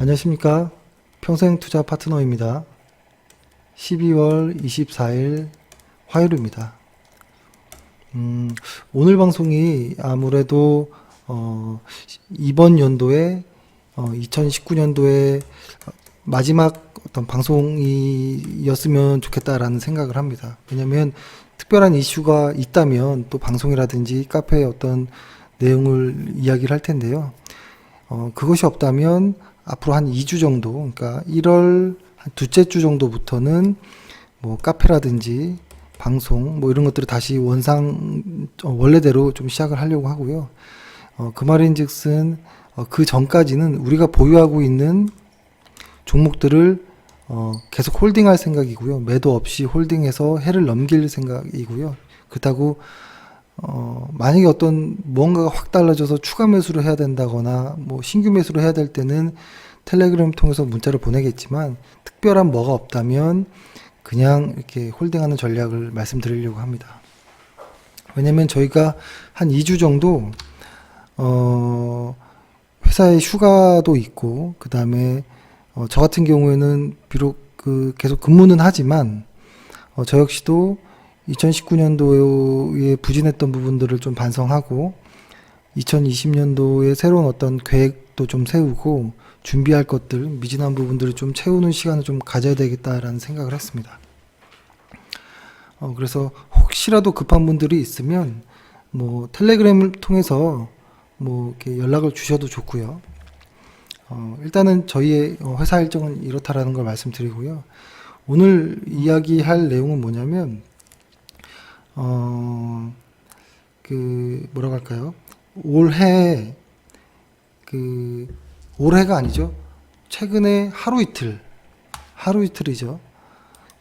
안녕하십니까. 평생투자 파트너입니다. 12월 24일 화요일입니다. 오늘 방송이 아무래도 이번 연도에 2019년도에 마지막 어떤 방송이었으면 좋겠다라는 생각을 합니다. 왜냐하면 특별한 이슈가 있다면 또 방송이라든지 카페에 어떤 내용을 이야기를 할 텐데요. 그것이 없다면 앞으로 한 2주 정도, 그러니까 1월 한 둘째 주 정도부터는 뭐 카페라든지 방송 뭐 이런 것들을 다시 원래대로 좀 시작을 하려고 하고요. 그 말인즉슨 그 전까지는 우리가 보유하고 있는 종목들을 계속 홀딩할 생각이고요. 매도 없이 홀딩해서 해를 넘길 생각이고요. 그렇다고 만약에 어떤 무언가가 확 달라져서 추가 매수를 해야 된다거나 뭐 신규 매수를 해야 될 때는 텔레그램을 통해서 문자를 보내겠지만 특별한 뭐가 없다면 그냥 이렇게 홀딩하는 전략을 말씀드리려고 합니다. 왜냐면 저희가 한 2주 정도 회사에 휴가도 있고 그 다음에 저 같은 경우에는 비록 계속 근무는 하지만 저 역시도 2019년도에 부진했던 부분들을 좀 반성하고 2020년도에 새로운 어떤 계획도 좀 세우고 준비할 것들, 미진한 부분들을 좀 채우는 시간을 좀 가져야 되겠다라는 생각을 했습니다. 그래서 혹시라도 급한 분들이 있으면 뭐 텔레그램을 통해서 뭐 이렇게 연락을 주셔도 좋고요. 일단은 저희의 회사 일정은 이렇다라는 걸 말씀드리고요. 오늘 이야기할 내용은 뭐냐면 뭐라고 할까요? 올해가 아니죠. 최근에 하루 이틀이죠.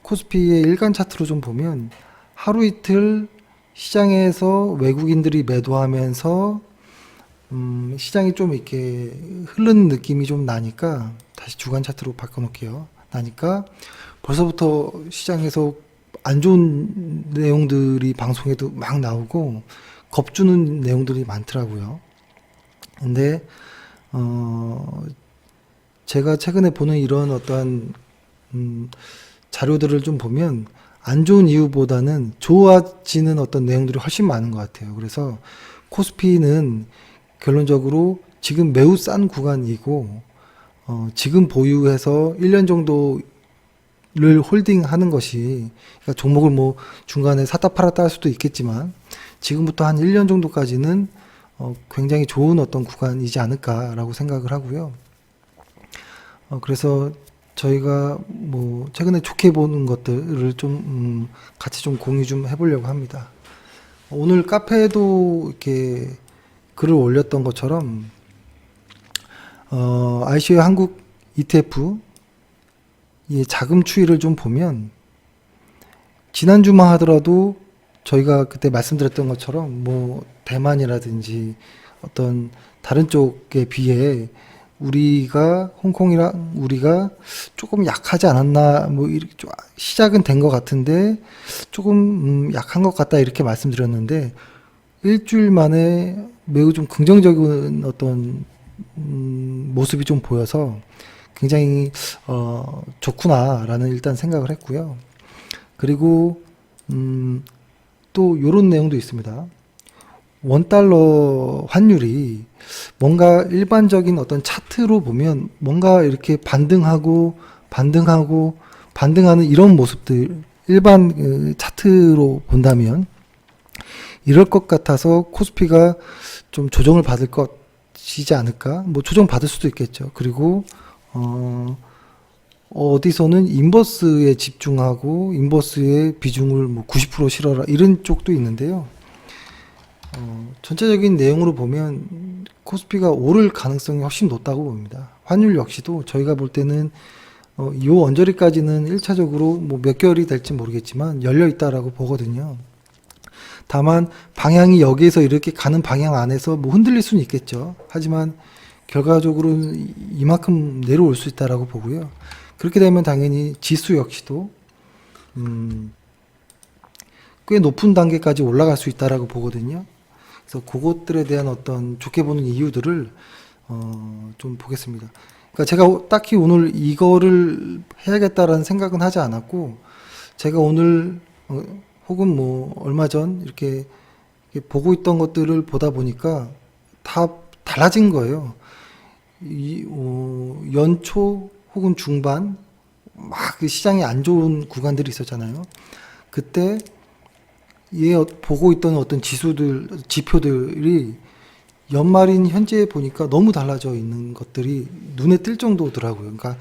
코스피의 일간 차트로 좀 보면 하루 이틀 시장에서 외국인들이 매도하면서 시장이 좀 이렇게 흐르는 느낌이 좀 나니까 다시 주간 차트로 바꿔놓을게요. 나니까 벌써부터 시장에서 안 좋은 내용들이 방송에도 막 나오고 겁주는 내용들이 많더라고요. 근데 제가 최근에 보는 이런 어떠한 자료들을 좀 보면 안 좋은 이유보다는 좋아지는 어떤 내용들이 훨씬 많은 것 같아요. 그래서 코스피는 결론적으로 지금 매우 싼 구간이고 지금 보유해서 1년 정도를 홀딩하는 것이, 그러니까 종목을 뭐 중간에 샀다 팔았다 할 수도 있겠지만 지금부터 한 1년 정도까지는 굉장히 좋은 어떤 구간이지 않을까라고 생각을 하고요. 그래서 저희가 뭐 최근에 좋게 보는 것들을 좀 같이 좀 공유 좀 해보려고 합니다. 오늘 카페에도 이렇게 글을 올렸던 것처럼 ICO 한국 ETF 의 자금 추이를 좀 보면 지난주만 하더라도 저희가 그때 말씀드렸던 것처럼 뭐 대만이라든지 어떤 다른 쪽에 비해 홍콩이랑 우리가 조금 약하지 않았나, 뭐 이렇게 시작은 된 것 같은데 조금 약한 것 같다 이렇게 말씀드렸는데 일주일 만에 매우 좀 긍정적인 어떤 모습이 좀 보여서 굉장히 좋구나라는 일단 생각을 했고요. 그리고 또 요런 내용도 있습니다. 원달러 환율이 뭔가 일반적인 어떤 차트로 보면 뭔가 이렇게 반등하는 이런 모습들, 일반 차트로 본다면 이럴 것 같아서 코스피가 좀 조정을 받을 것이지 않을까? 뭐 조정 받을 수도 있겠죠. 그리고 어디서는 인버스에 집중하고 인버스의 비중을 뭐 90% 실어라 이런 쪽도 있는데요. 전체적인 내용으로 보면 코스피가 오를 가능성이 훨씬 높다고 봅니다. 환율 역시도 저희가 볼 때는 요 언저리까지는 1차적으로 뭐 몇 개월이 될지 모르겠지만 열려 있다라고 보거든요. 다만 방향이 여기에서 이렇게 가는 방향 안에서 뭐 흔들릴 수는 있겠죠. 하지만 결과적으로는 이만큼 내려올 수 있다라고 보고요. 그렇게 되면 당연히 지수 역시도 꽤 높은 단계까지 올라갈 수 있다라고 보거든요. 그래서 그것들에 대한 어떤 좋게 보는 이유들을 좀 보겠습니다. 그러니까 제가 딱히 오늘 이거를 해야겠다라는 생각은 하지 않았고, 제가 오늘 혹은 뭐 얼마 전 이렇게 보고 있던 것들을 보다 보니까 다 달라진 거예요. 연초 혹은 중반 막 그 시장이 안 좋은 구간들이 있었잖아요. 그때 보고 있던 어떤 지표들이 연말인 현재 보니까 너무 달라져 있는 것들이 눈에 띌 정도더라고요. 그러니까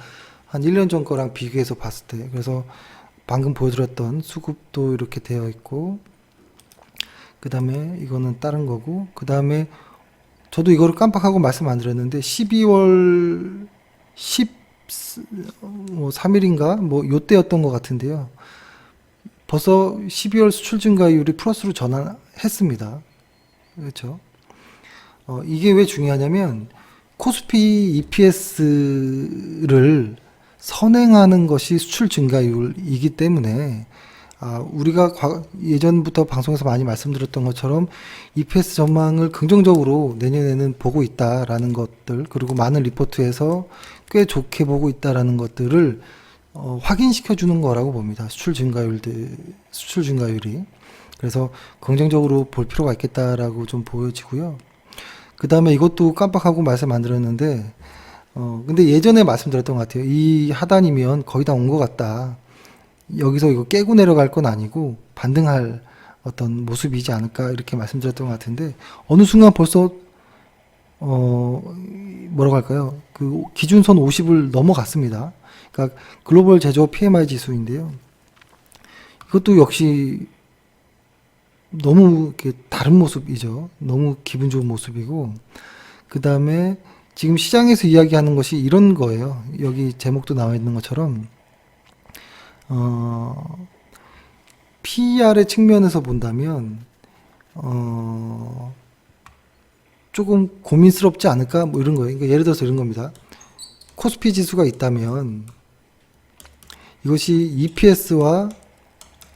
한 1년 전 거랑 비교해서 봤을 때. 그래서 방금 보여드렸던 수급도 이렇게 되어 있고, 그 다음에 이거는 다른 거고, 그 다음에 저도 이거를 깜빡하고 말씀 안 드렸는데 12월 13일인가 뭐 요때였던 것 같은데요. 벌써 12월 수출 증가율이 플러스로 전환했습니다. 그렇죠? 이게 왜 중요하냐면 코스피 EPS를 선행하는 것이 수출 증가율이기 때문에 우리가 예전부터 방송에서 많이 말씀드렸던 것처럼 EPS 전망을 긍정적으로 내년에는 보고 있다라는 것들, 그리고 많은 리포트에서 꽤 좋게 보고 있다라는 것들을 확인시켜 주는 거라고 봅니다. 수출 증가율이. 그래서 긍정적으로 볼 필요가 있겠다라고 좀 보여지고요. 그 다음에 이것도 깜빡하고 말씀 안 드렸는데, 근데 예전에 말씀드렸던 것 같아요. 이 하단이면 거의 다 온 것 같다. 여기서 이거 깨고 내려갈 건 아니고 반등할 어떤 모습이지 않을까 이렇게 말씀드렸던 것 같은데, 어느 순간 벌써 뭐라고 할까요? 그 기준선 50을 넘어갔습니다. 그러니까 글로벌 제조업 PMI 지수인데요. 이것도 역시 너무 다른 모습이죠. 너무 기분 좋은 모습이고, 그 다음에 지금 시장에서 이야기하는 것이 이런 거예요. 여기 제목도 나와 있는 것처럼 PER의 측면에서 본다면 조금 고민스럽지 않을까 뭐 이런 거예요. 그러니까 예를 들어서 이런 겁니다. 코스피 지수가 있다면 이것이 EPS와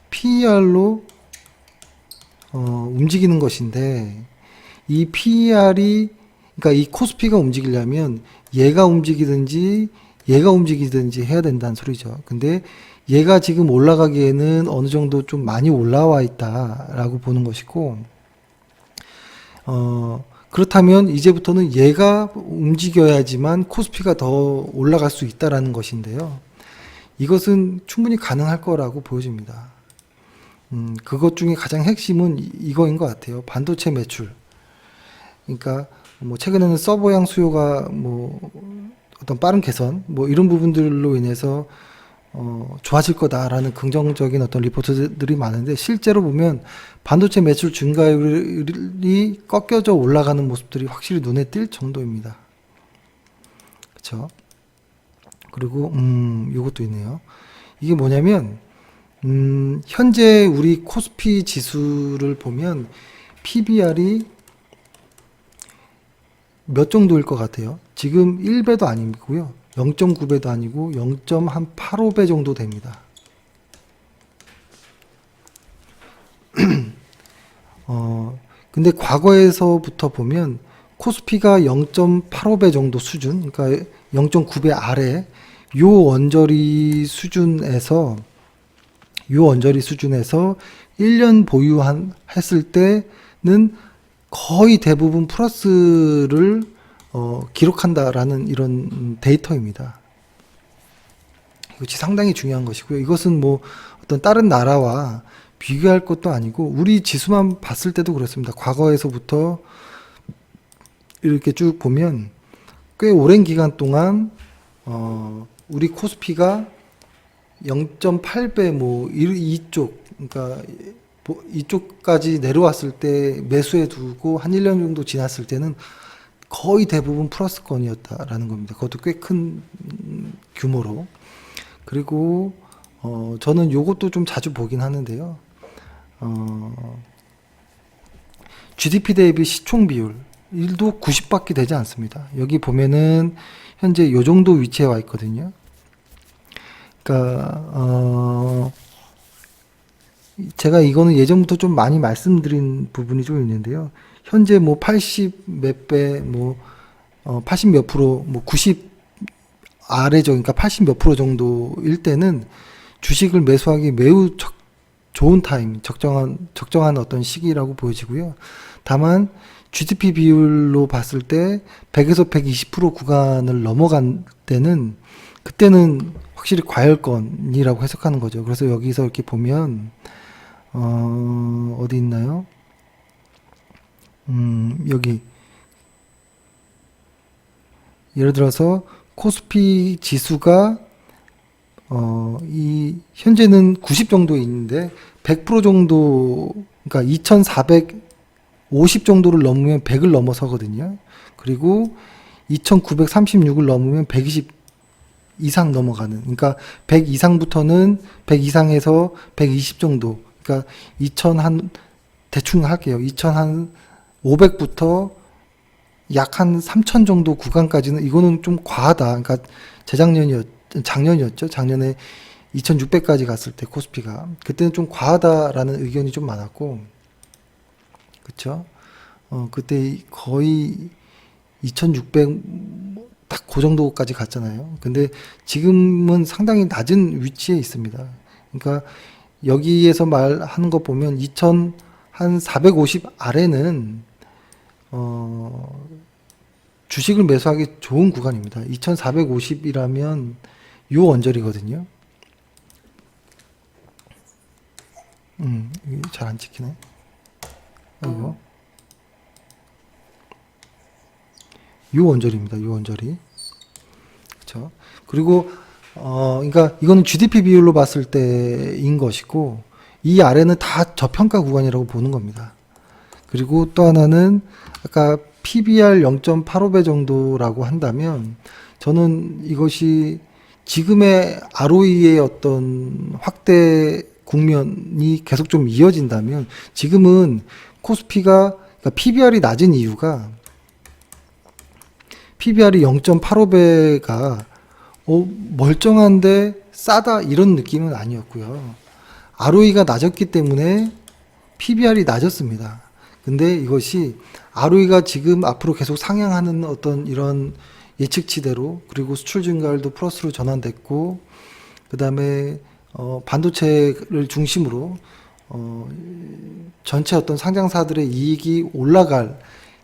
PER로 움직이는 것인데, 이 PER이, 그러니까 이 코스피가 움직이려면 얘가 움직이든지 해야 된다는 소리죠. 근데 얘가 지금 올라가기에는 어느 정도 좀 많이 올라와 있다라고 보는 것이고, 그렇다면 이제부터는 얘가 움직여야지만 코스피가 더 올라갈 수 있다라는 것인데요. 이것은 충분히 가능할 거라고 보여집니다. 그것 중에 가장 핵심은 이거인 것 같아요. 반도체 매출. 그러니까 뭐 최근에는 서버향 수요가 뭐 어떤 빠른 개선 뭐 이런 부분들로 인해서 좋아질 거다라는 긍정적인 어떤 리포트들이 많은데, 실제로 보면 반도체 매출 증가율이 꺾여져 올라가는 모습들이 확실히 눈에 띌 정도입니다. 그렇죠? 그리고 요것도 있네요. 이게 뭐냐면 현재 우리 코스피 지수를 보면 PBR이 몇 정도일 것 같아요? 지금 1배도 아니고요. 0.9배도 아니고 0.85배 정도 됩니다. 근데 과거에서부터 보면 코스피가 0.85배 정도 수준, 그러니까 0.9배 아래 요 언저리 수준에서 1년 했을 때는 거의 대부분 플러스를 기록한다라는 이런 데이터입니다. 이것이 상당히 중요한 것이고요. 이것은 뭐 어떤 다른 나라와 비교할 것도 아니고 우리 지수만 봤을 때도 그렇습니다. 과거에서부터 이렇게 쭉 보면 꽤 오랜 기간 동안 우리 코스피가 0.8배 뭐 이쪽, 그러니까 이쪽까지 내려왔을 때 매수해 두고 한 1년 정도 지났을 때는 거의 대부분 플러스권이었다라는 겁니다. 그것도 꽤 큰 규모로. 그리고 저는 요것도 좀 자주 보긴 하는데요. GDP 대비 시총 비율 1도 90밖에 되지 않습니다. 여기 보면은 현재 요 정도 위치에 와 있거든요. 그러니까 제가 이거는 예전부터 좀 많이 말씀드린 부분이 좀 있는데요. 현재 뭐 80 몇 배, 뭐 80 몇 프로, 뭐 90 아래죠. 그러니까 80 몇 프로 정도일 때는 주식을 매수하기 매우 좋은 타임, 적정한 어떤 시기라고 보여지고요. 다만 GDP 비율로 봤을 때 100에서 120% 구간을 넘어간 때는 그때는 확실히 과열권이라고 해석하는 거죠. 그래서 여기서 이렇게 보면 어디 있나요? 여기 예를 들어서 코스피 지수가 이 현재는 90 정도에 있는데 100% 정도, 그러니까 2450 정도를 넘으면 100을 넘어서거든요. 그리고 2936을 넘으면 120 이상 넘어가는, 그러니까 100 이상부터는 100 이상에서 120 정도, 그러니까 2000 한 대충 할게요. 2500부터 약 한 3000 정도 구간까지는 이거는 좀 과하다. 그러니까 작년이었죠. 작년에 2600까지 갔을 때 코스피가 그때는 좀 과하다라는 의견이 좀 많았고, 그쵸? 그때 거의 2600 딱 그 정도까지 갔잖아요. 근데 지금은 상당히 낮은 위치에 있습니다. 그러니까 여기에서 말하는 거 보면 2000 한 450 아래는 주식을 매수하기 좋은 구간입니다. 2450이라면 요 언저리거든요. 잘 안 찍히네. 이거 요 언저리입니다. 요 언저리. 그렇죠. 그리고 그러니까 이거는 GDP 비율로 봤을 때인 것이고, 이 아래는 다 저평가 구간이라고 보는 겁니다. 그리고 또 하나는 아까 PBR 0.85배 정도라고 한다면, 저는 이것이 지금의 ROE의 어떤 확대 국면이 계속 좀 이어진다면, 지금은 코스피가, 그러니까 PBR이 낮은 이유가, PBR이 0.85배가 멀쩡한데 싸다 이런 느낌은 아니었고요. ROE가 낮았기 때문에 PBR이 낮았습니다. 근데 이것이 ROE가 지금 앞으로 계속 상향하는 어떤 이런 예측치대로, 그리고 수출 증가율도 플러스로 전환됐고, 그 다음에 반도체를 중심으로 전체 어떤 상장사들의 이익이 올라갈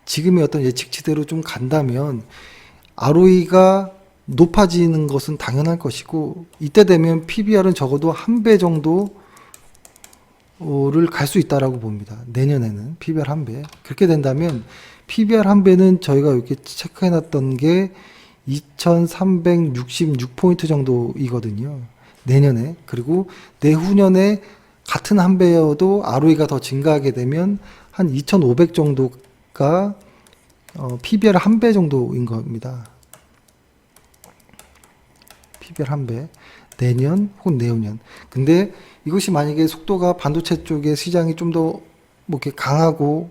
지금의 어떤 예측치대로 좀 간다면 ROE가 높아지는 것은 당연할 것이고, 이때 되면 PBR은 적어도 한 배 정도를 갈 수 있다라고 봅니다. 내년에는 PBR 한 배. 그렇게 된다면 PBR 한 배는 저희가 이렇게 체크해 놨던 게 2366포인트 정도이거든요. 내년에. 그리고 내후년에 같은 한 배여도 ROE가 더 증가하게 되면 한 2500 정도가 PBR 한 배 정도인 겁니다. PBR 한 배. 내년 혹은 내후년. 근데 이것이 만약에 속도가 반도체 쪽의 시장이 좀 더 뭐 이렇게 강하고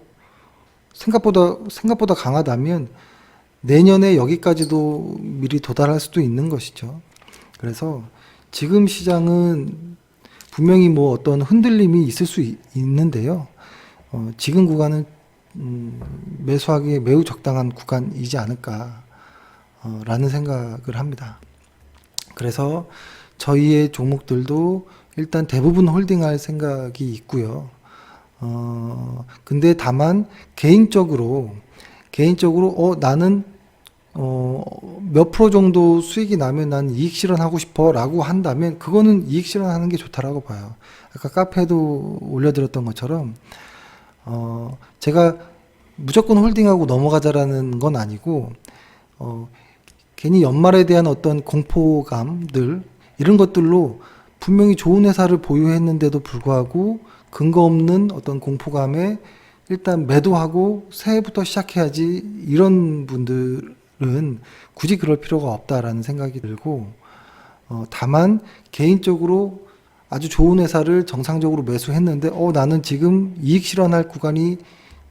생각보다 강하다면 내년에 여기까지도 미리 도달할 수도 있는 것이죠. 그래서 지금 시장은 분명히 뭐 어떤 흔들림이 있을 수 있는데요. 지금 구간은 매수하기에 매우 적당한 구간이지 않을까 라는 생각을 합니다. 그래서 저희의 종목들도 일단 대부분 홀딩할 생각이 있고요. 근데 다만 개인적으로 나는 몇 프로 정도 수익이 나면 난 이익 실현하고 싶어 라고 한다면 그거는 이익 실현하는 게 좋다라고 봐요. 아까 카페에도 올려드렸던 것처럼 제가 무조건 홀딩하고 넘어가자라는 건 아니고, 괜히 연말에 대한 어떤 공포감들, 이런 것들로 분명히 좋은 회사를 보유했는데도 불구하고 근거 없는 어떤 공포감에 일단 매도하고 새해부터 시작해야지, 이런 분들은 굳이 그럴 필요가 없다라는 생각이 들고, 다만 개인적으로 아주 좋은 회사를 정상적으로 매수했는데 나는 지금 이익 실현할 구간이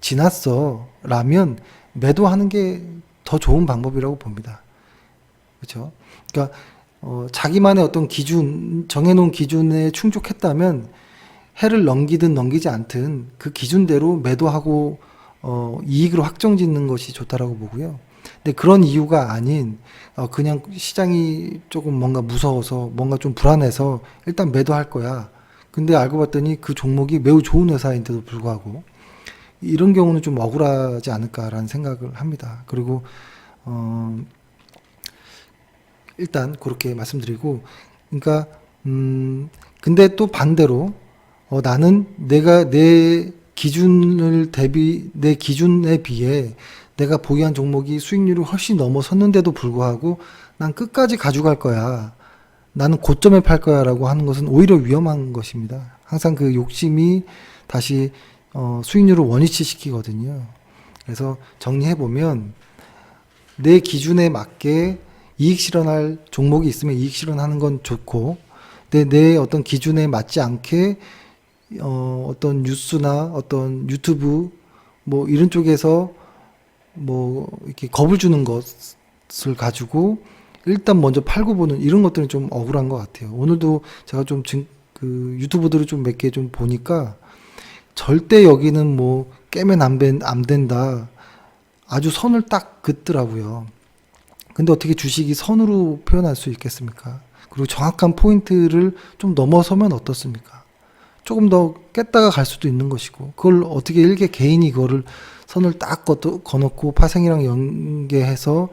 지났어 라면 매도하는 게 더 좋은 방법이라고 봅니다. 그렇죠? 그러니까 자기만의 어떤 기준, 정해놓은 기준에 충족했다면 해를 넘기든 넘기지 않든 그 기준대로 매도하고 이익으로 확정짓는 것이 좋다라고 보고요. 근데 그런 이유가 아닌 그냥 시장이 조금 뭔가 무서워서 뭔가 좀 불안해서 일단 매도할 거야. 근데 알고 봤더니 그 종목이 매우 좋은 회사인데도 불구하고 이런 경우는 좀 억울하지 않을까라는 생각을 합니다. 그리고 일단 그렇게 말씀드리고, 그러니까 근데 또 반대로 나는 내가 내 기준에 비해 내가 보유한 종목이 수익률이 훨씬 넘어섰는데도 불구하고 난 끝까지 가져갈 거야. 나는 고점에 팔 거야라고 하는 것은 오히려 위험한 것입니다. 항상 그 욕심이 다시 수익률을 원위치 시키거든요. 그래서 정리해 보면 내 기준에 맞게 이익 실현할 종목이 있으면 이익 실현하는 건 좋고, 내 어떤 기준에 맞지 않게 어떤 뉴스나 어떤 유튜브 뭐 이런 쪽에서 뭐 이렇게 겁을 주는 것을 가지고 일단 먼저 팔고 보는 이런 것들은 좀 억울한 것 같아요. 오늘도 제가 좀 그 유튜브들을 좀 몇 개 좀 보니까 절대 여기는 뭐 깨면 안 된다. 아주 선을 딱 긋더라고요. 근데 어떻게 주식이 선으로 표현할 수 있겠습니까? 그리고 정확한 포인트를 좀 넘어서면 어떻습니까? 조금 더 깼다가 갈 수도 있는 것이고, 그걸 어떻게 일개 개인이 그거를 선을 딱 거놓고 파생이랑 연계해서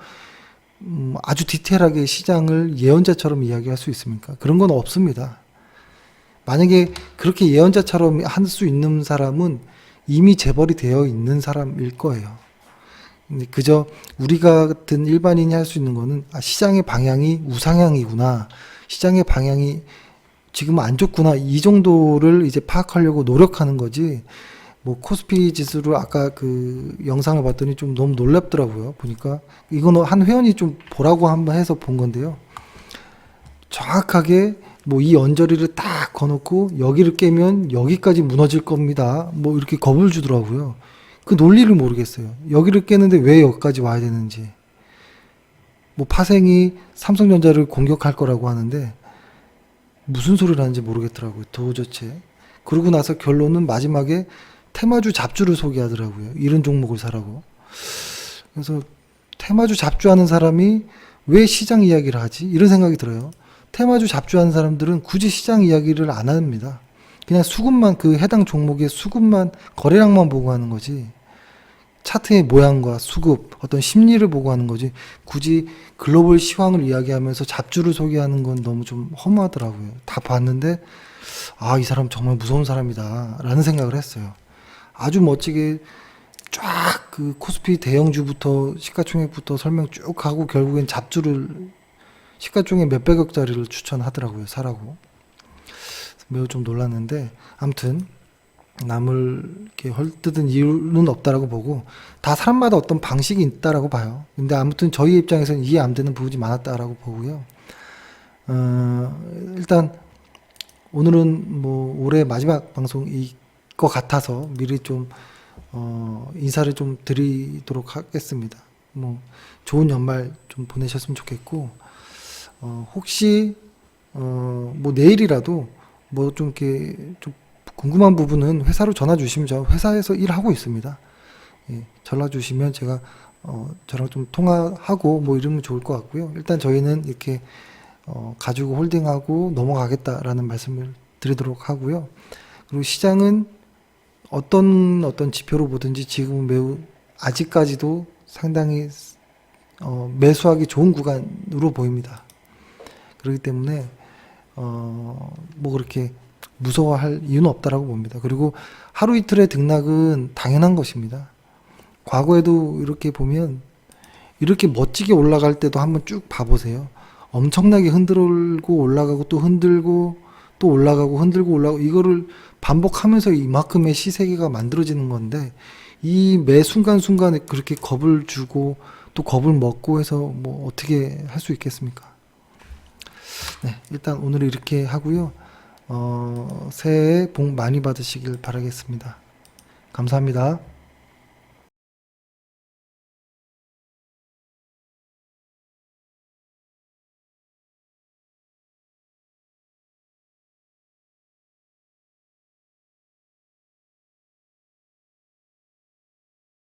아주 디테일하게 시장을 예언자처럼 이야기할 수 있습니까? 그런 건 없습니다. 만약에 그렇게 예언자처럼 할 수 있는 사람은 이미 재벌이 되어 있는 사람일 거예요. 근데 그저 우리가 같은 일반인이 할 수 있는 거는 시장의 방향이 우상향이구나. 시장의 방향이 지금 안 좋구나. 이 정도를 이제 파악하려고 노력하는 거지. 뭐 코스피 지수를 아까 그 영상을 봤더니 좀 너무 놀랍더라고요. 보니까 이건 한 회원이 좀 보라고 한번 해서 본 건데요. 정확하게 뭐 이 언저리를 딱 거놓고 여기를 깨면 여기까지 무너질 겁니다. 뭐 이렇게 겁을 주더라고요. 그 논리를 모르겠어요. 여기를 깨는데 왜 여기까지 와야 되는지. 뭐 파생이 삼성전자를 공격할 거라고 하는데 무슨 소리를 하는지 모르겠더라고요. 도저히. 그러고 나서 결론은 마지막에 테마주 잡주를 소개하더라고요. 이런 종목을 사라고. 그래서 테마주 잡주하는 사람이 왜 시장 이야기를 하지? 이런 생각이 들어요. 테마주 잡주하는 사람들은 굳이 시장 이야기를 안 합니다. 그냥 수급만, 그 해당 종목의 수급만, 거래량만 보고 하는 거지. 차트의 모양과 수급, 어떤 심리를 보고 하는 거지. 굳이 글로벌 시황을 이야기하면서 잡주를 소개하는 건 너무 좀 허무하더라고요. 다 봤는데, 이 사람 정말 무서운 사람이다. 라는 생각을 했어요. 아주 멋지게 쫙 그 코스피 대형주부터 시가총액부터 설명 쭉 하고 결국엔 잡주를 시가총액 몇백억짜리를 추천하더라고요. 사라고. 매우 좀 놀랐는데 아무튼 남을 이렇게 헐뜯은 이유는 없다라고 보고 다 사람마다 어떤 방식이 있다라고 봐요. 근데 아무튼 저희 입장에서는 이해 안 되는 부분이 많았다라고 보고요. 일단 오늘은 뭐 올해 마지막 방송일 것 같아서 미리 좀 인사를 좀 드리도록 하겠습니다. 뭐 좋은 연말 좀 보내셨으면 좋겠고 혹시 뭐 내일이라도 뭐 좀 이렇게 좀 궁금한 부분은 회사로 전화 주시면 저 회사에서 일하고 있습니다. 예, 전화 주시면 제가 저랑 좀 통화하고 뭐 이러면 좋을 것 같고요. 일단 저희는 이렇게 가지고 홀딩하고 넘어가겠다라는 말씀을 드리도록 하고요. 그리고 시장은 어떤 지표로 보든지 지금은 매우 아직까지도 상당히 매수하기 좋은 구간으로 보입니다. 그렇기 때문에 뭐 그렇게 무서워할 이유는 없다라고 봅니다. 그리고 하루 이틀의 등락은 당연한 것입니다. 과거에도 이렇게 보면 이렇게 멋지게 올라갈 때도 한번 쭉 봐보세요. 엄청나게 흔들고 올라가고 또 흔들고 또 올라가고 흔들고 올라가고 이거를 반복하면서 이만큼의 시세계가 만들어지는 건데 이 매 순간순간에 그렇게 겁을 주고 또 겁을 먹고 해서 뭐 어떻게 할 수 있겠습니까? 네, 일단 오늘 이렇게 하고요. 새해 복 많이 받으시길 바라겠습니다. 감사합니다.